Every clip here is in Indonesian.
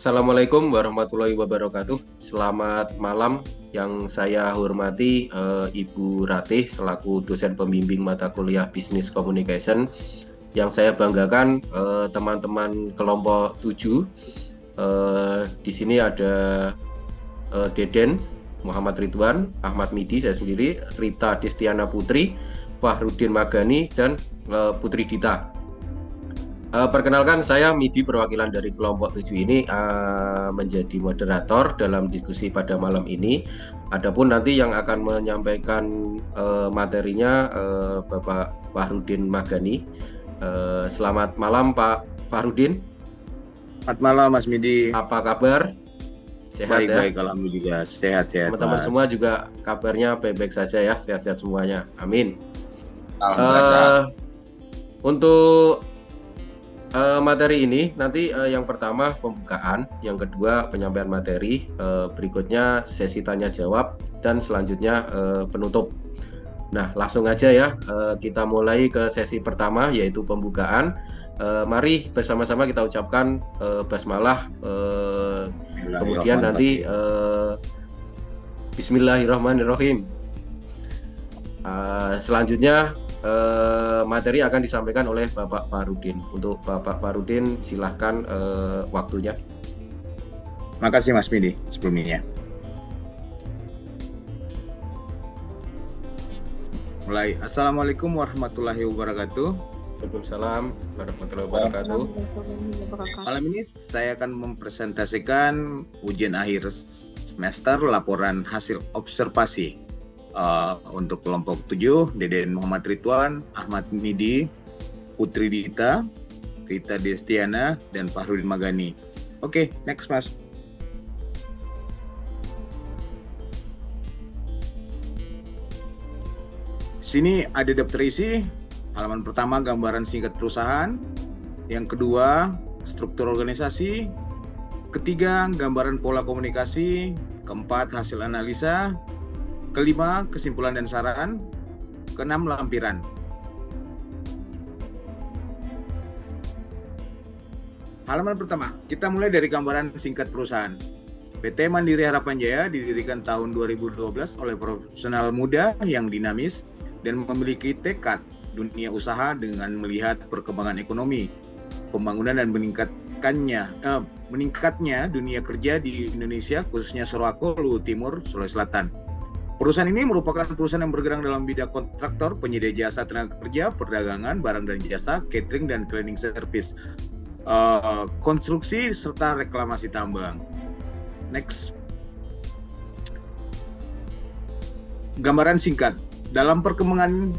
Assalamualaikum warahmatullahi wabarakatuh. Selamat malam yang saya hormati Ibu Ratih selaku dosen pembimbing mata kuliah Business Communication. Yang saya banggakan teman-teman kelompok 7. Di sini ada Deden, Muhammad Ridwan, Ahmad Midi, saya sendiri, Rita Destiana Putri, Fahrudin Magani, dan Putri Dita. Perkenalkan, saya Midi, perwakilan dari kelompok 7 ini menjadi moderator dalam diskusi pada malam ini. Adapun nanti yang akan menyampaikan materinya Bapak Fahrudin Magani. Selamat malam Pak Fahrudin. Selamat malam Mas Midi. Apa kabar? Sehat ya? Baik, alhamdulillah sehat. Teman-teman semua juga kabarnya baik-baik saja ya, sehat-sehat semuanya. Amin. Untuk materi ini nanti yang pertama pembukaan, yang kedua penyampaian materi, berikutnya sesi tanya jawab, dan selanjutnya penutup. Nah, langsung aja ya, kita mulai ke sesi pertama yaitu pembukaan. Mari bersama-sama kita ucapkan basmalah, kemudian nanti Bismillahirrahmanirrahim. Selanjutnya materi akan disampaikan oleh Bapak Fahrudin. Untuk Bapak Fahrudin, silahkan waktunya. Makasih Mas Midi sebelumnya. Mulai. Assalamualaikum warahmatullahi wabarakatuh. Waalaikumsalam warahmatullahi wabarakatuh. Malam ini saya akan mempresentasikan ujian akhir semester laporan hasil observasi. Untuk kelompok 7, Deden Muhammad Ridwan, Ahmad Midi, Putri Dita, Rita Destiana, dan Fahrudin Magani. Oke, next Mas. Sini ada daftar isi. Halaman pertama gambaran singkat perusahaan, yang kedua struktur organisasi, ketiga gambaran pola komunikasi, keempat hasil analisa, kelima, kesimpulan dan saran. Keenam, lampiran. Halaman pertama, kita mulai dari gambaran singkat perusahaan. PT Mandiri Harapan Jaya didirikan tahun 2012 oleh profesional muda yang dinamis dan memiliki tekad dunia usaha dengan melihat perkembangan ekonomi, pembangunan dan meningkatnya dunia kerja di Indonesia, khususnya Sorowako, Luhut Timur, Sulawesi Selatan. Perusahaan ini merupakan perusahaan yang bergerak dalam bidang kontraktor, penyedia jasa tenaga kerja, perdagangan, barang dan jasa, catering dan cleaning service, konstruksi serta reklamasi tambang. Next. Gambaran singkat. Dalam perkembangannya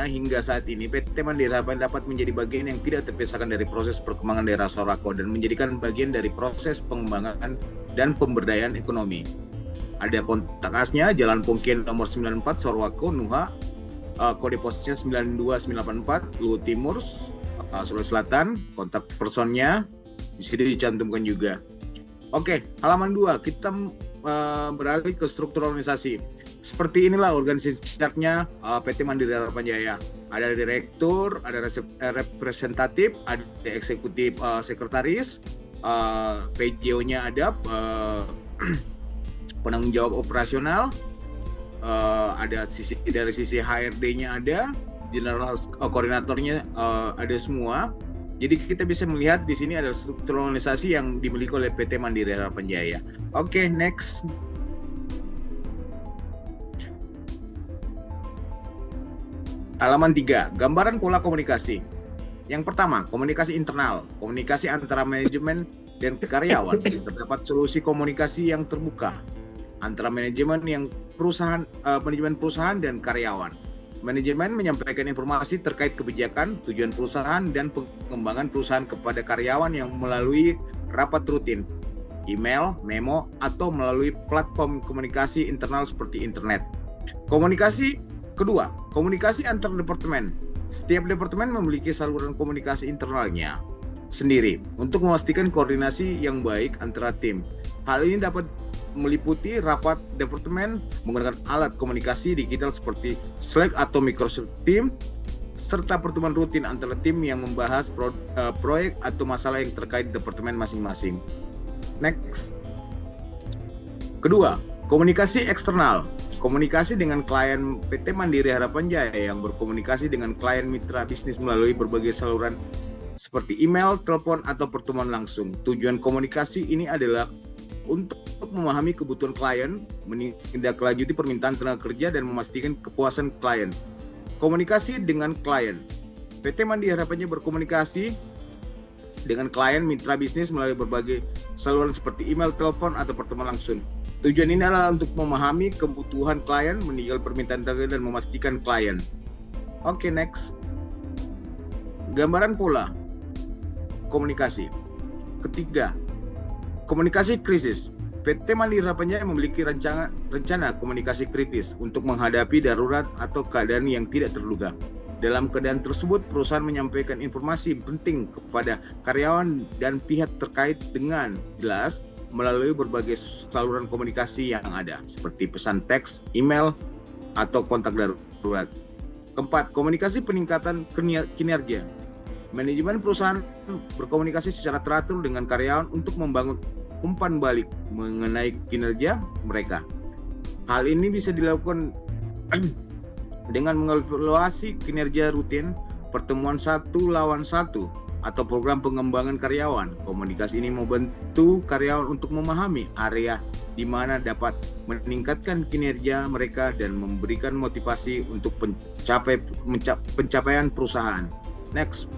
hingga saat ini, PT Mandiri Harapan dapat menjadi bagian yang tidak terpisahkan dari proses perkembangan daerah Sorowako dan menjadikan bagian dari proses pengembangan dan pemberdayaan ekonomi. Ada kontak asnya Jalan Pongkian nomor 94 Sorowako, Nuha, kode posnya 92984, Luhut Timur, Sulawesi Selatan. Kontak personnya di sini dicantumkan juga. Oke, halaman 2 kita beralih ke struktur organisasi. Seperti inilah organisasi chartnya PT Mandiri Harapan Jaya. Ada direktur, ada representatif, ada eksekutif, sekretaris, PJO-nya ada, penanggung jawab operasional, ada dari sisi HRD-nya ada, general koordinatornya ada semua. Jadi kita bisa melihat di sini ada struktur organisasi yang dimiliki oleh PT Mandiri Harapan Jaya. Oke, next. Halaman 3, gambaran pola komunikasi. Yang pertama, komunikasi internal, komunikasi antara manajemen dan karyawan. Terdapat solusi komunikasi yang terbuka antara manajemen perusahaan dan karyawan. Manajemen menyampaikan informasi terkait kebijakan, tujuan perusahaan, dan pengembangan perusahaan kepada karyawan yang melalui rapat rutin, email, memo, atau melalui platform komunikasi internal seperti internet. Komunikasi kedua, komunikasi antar departemen. Setiap departemen memiliki saluran komunikasi internalnya sendiri untuk memastikan koordinasi yang baik antara tim. Hal ini dapat meliputi rapat departemen menggunakan alat komunikasi digital seperti Slack atau Microsoft Teams, serta pertemuan rutin antara tim yang membahas proyek atau masalah yang terkait departemen masing-masing. Next. Kedua, komunikasi eksternal. Komunikasi dengan klien PT Mandiri Harapan Jaya yang berkomunikasi dengan klien mitra bisnis melalui berbagai saluran seperti email, telepon, atau pertemuan langsung. Tujuan komunikasi ini adalah untuk memahami kebutuhan klien, menindaklanjuti permintaan tenaga kerja, dan memastikan kepuasan klien. Komunikasi dengan klien. PT Mandiri Harapan Jaya berkomunikasi dengan klien mitra bisnis melalui berbagai saluran seperti email, telepon, atau pertemuan langsung. Tujuan ini adalah untuk memahami kebutuhan klien, meninggal permintaan tenaga, dan memastikan klien. Oke, next. Gambaran pola komunikasi. Ketiga, komunikasi krisis. PT Mandiri Harapan Jaya memiliki rencana komunikasi kritis untuk menghadapi darurat atau keadaan yang tidak terduga. Dalam keadaan tersebut, perusahaan menyampaikan informasi penting kepada karyawan dan pihak terkait dengan jelas melalui berbagai saluran komunikasi yang ada, seperti pesan teks, email, atau kontak darurat. Keempat, komunikasi peningkatan kinerja. Manajemen perusahaan berkomunikasi secara teratur dengan karyawan untuk membangun umpan balik mengenai kinerja mereka. Hal ini bisa dilakukan dengan mengevaluasi kinerja rutin, pertemuan 1-1, atau program pengembangan karyawan. Komunikasi ini membantu karyawan untuk memahami area di mana dapat meningkatkan kinerja mereka dan memberikan motivasi untuk pencapaian perusahaan. Next.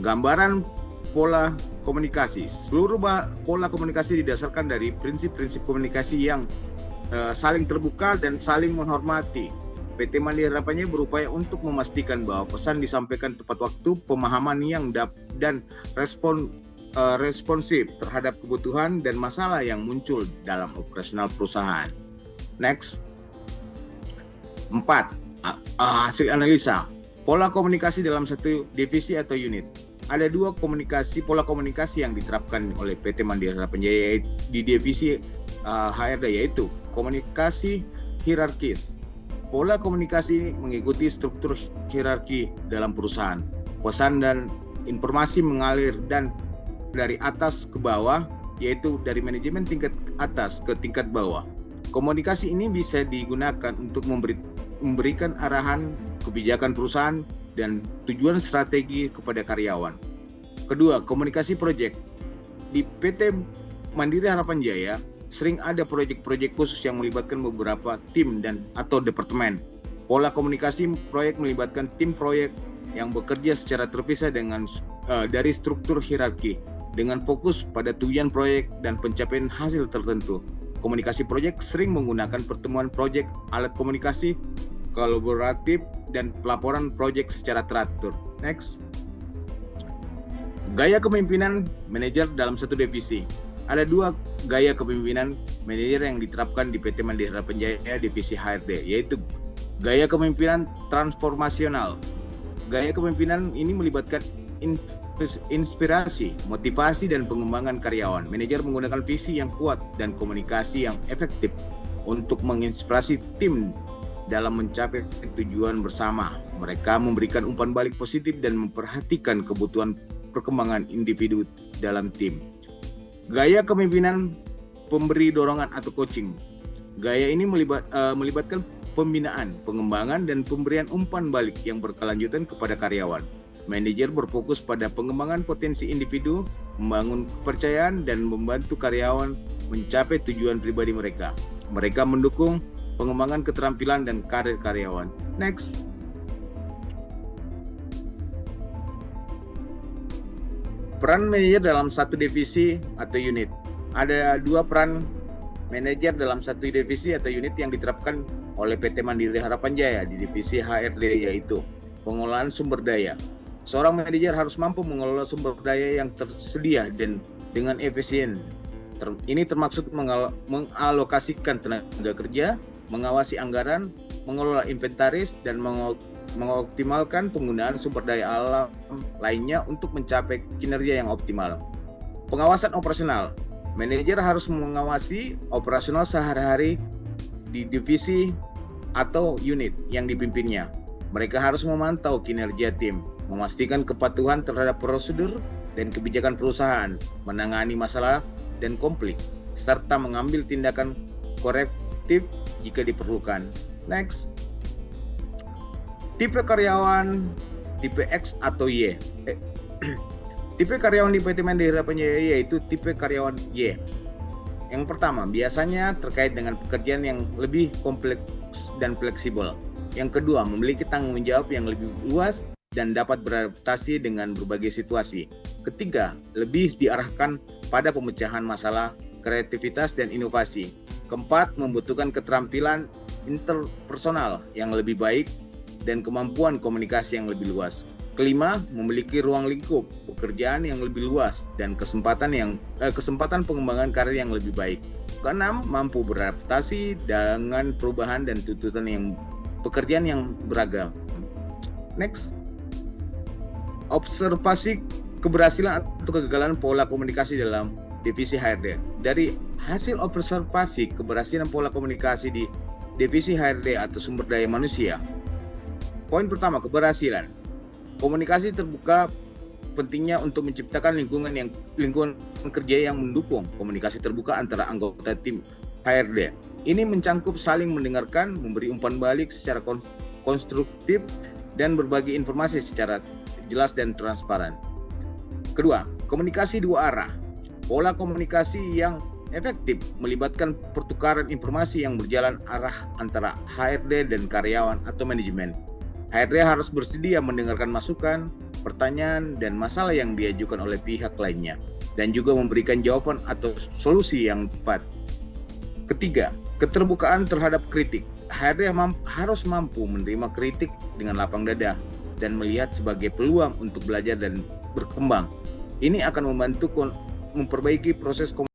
Gambaran pola komunikasi. Seluruh pola komunikasi didasarkan dari prinsip-prinsip komunikasi yang saling terbuka dan saling menghormati. PT Mandiri Harapan Jaya berupaya untuk memastikan bahwa pesan disampaikan tepat waktu, pemahaman yang dan responsif terhadap kebutuhan dan masalah yang muncul dalam operasional perusahaan. Next. 4. Hasil analisa. Pola komunikasi dalam satu divisi atau unit. Ada dua pola komunikasi yang diterapkan oleh PT Mandiri Harapan Jaya di divisi HRD, yaitu komunikasi hierarkis. Pola komunikasi mengikuti struktur hierarki dalam perusahaan. Pesan dan informasi mengalir dari atas ke bawah, yaitu dari manajemen tingkat atas ke tingkat bawah. Komunikasi ini bisa digunakan untuk memberikan arahan kebijakan perusahaan dan tujuan strategi kepada karyawan. Kedua, komunikasi proyek. Di PT Mandiri Harapan Jaya sering ada proyek-proyek khusus yang melibatkan beberapa tim atau departemen. Pola komunikasi proyek melibatkan tim proyek yang bekerja secara terpisah dari struktur hierarki dengan fokus pada tujuan proyek dan pencapaian hasil tertentu. Komunikasi proyek sering menggunakan pertemuan proyek, alat komunikasi kolaboratif, dan pelaporan proyek secara teratur. Next. Gaya kepemimpinan manajer dalam satu divisi. Ada dua gaya kepemimpinan manajer yang diterapkan di PT Mandiri Harapan Jaya divisi HRD, yaitu gaya kepemimpinan transformasional. Gaya kepemimpinan ini melibatkan inspirasi, motivasi, dan pengembangan karyawan. Manajer menggunakan visi yang kuat dan komunikasi yang efektif untuk menginspirasi tim dalam mencapai tujuan bersama. Mereka memberikan umpan balik positif dan memperhatikan kebutuhan perkembangan individu dalam tim. Gaya kepemimpinan pemberi dorongan atau coaching. Gaya ini melibatkan pembinaan, pengembangan, dan pemberian umpan balik yang berkelanjutan kepada karyawan. Manajer berfokus pada pengembangan potensi individu, membangun kepercayaan, dan membantu karyawan mencapai tujuan pribadi mereka. Mereka mendukung pengembangan keterampilan dan karir karyawan. Next. Peran manajer dalam satu divisi atau unit. Ada dua peran manajer dalam satu divisi atau unit yang diterapkan oleh PT Mandiri Harapan Jaya di divisi HRD, yaitu pengelolaan sumber daya. Seorang manajer harus mampu mengelola sumber daya yang tersedia dan dengan efisien. Ini termaksud mengalokasikan tenaga kerja, mengawasi anggaran, mengelola inventaris, dan mengoptimalkan penggunaan sumber daya alam lainnya untuk mencapai kinerja yang optimal. Pengawasan operasional. Manajer harus mengawasi operasional sehari-hari di divisi atau unit yang dipimpinnya. Mereka harus memantau kinerja tim, memastikan kepatuhan terhadap prosedur dan kebijakan perusahaan, menangani masalah dan konflik, serta mengambil tindakan korektif jika diperlukan. Next. Tipe karyawan tipe X atau Y. Tipe karyawan di PT Mandiri Harapan yaitu tipe karyawan Y. Yang pertama, biasanya terkait dengan pekerjaan yang lebih kompleks dan fleksibel. Yang kedua, memiliki tanggung jawab yang lebih luas dan dapat beradaptasi dengan berbagai situasi. Ketiga, lebih diarahkan pada pemecahan masalah, kreativitas, dan inovasi. Keempat, membutuhkan keterampilan interpersonal yang lebih baik dan kemampuan komunikasi yang lebih luas. Kelima, memiliki ruang lingkup pekerjaan yang lebih luas dan kesempatan pengembangan karir yang lebih baik. Keenam, mampu beradaptasi dengan perubahan dan tuntutan pekerjaan yang beragam. Next. Observasi keberhasilan atau kegagalan pola komunikasi dalam divisi HRD. Dari hasil observasi keberhasilan pola komunikasi di divisi HRD atau sumber daya manusia. Poin pertama, keberhasilan. Komunikasi terbuka pentingnya untuk menciptakan lingkungan kerja yang mendukung komunikasi terbuka antara anggota tim HRD. Ini mencangkup saling mendengarkan, memberi umpan balik secara konstruktif, dan berbagi informasi secara jelas dan transparan. Kedua, komunikasi dua arah. Pola komunikasi yang efektif melibatkan pertukaran informasi yang berjalan arah antara HRD dan karyawan atau manajemen. HRD harus bersedia mendengarkan masukan, pertanyaan, dan masalah yang diajukan oleh pihak lainnya, dan juga memberikan jawaban atau solusi yang tepat. Ketiga, keterbukaan terhadap kritik. HRD harus mampu menerima kritik dengan lapang dada dan melihat sebagai peluang untuk belajar dan berkembang. Ini akan membantu memperbaiki proses komunikasi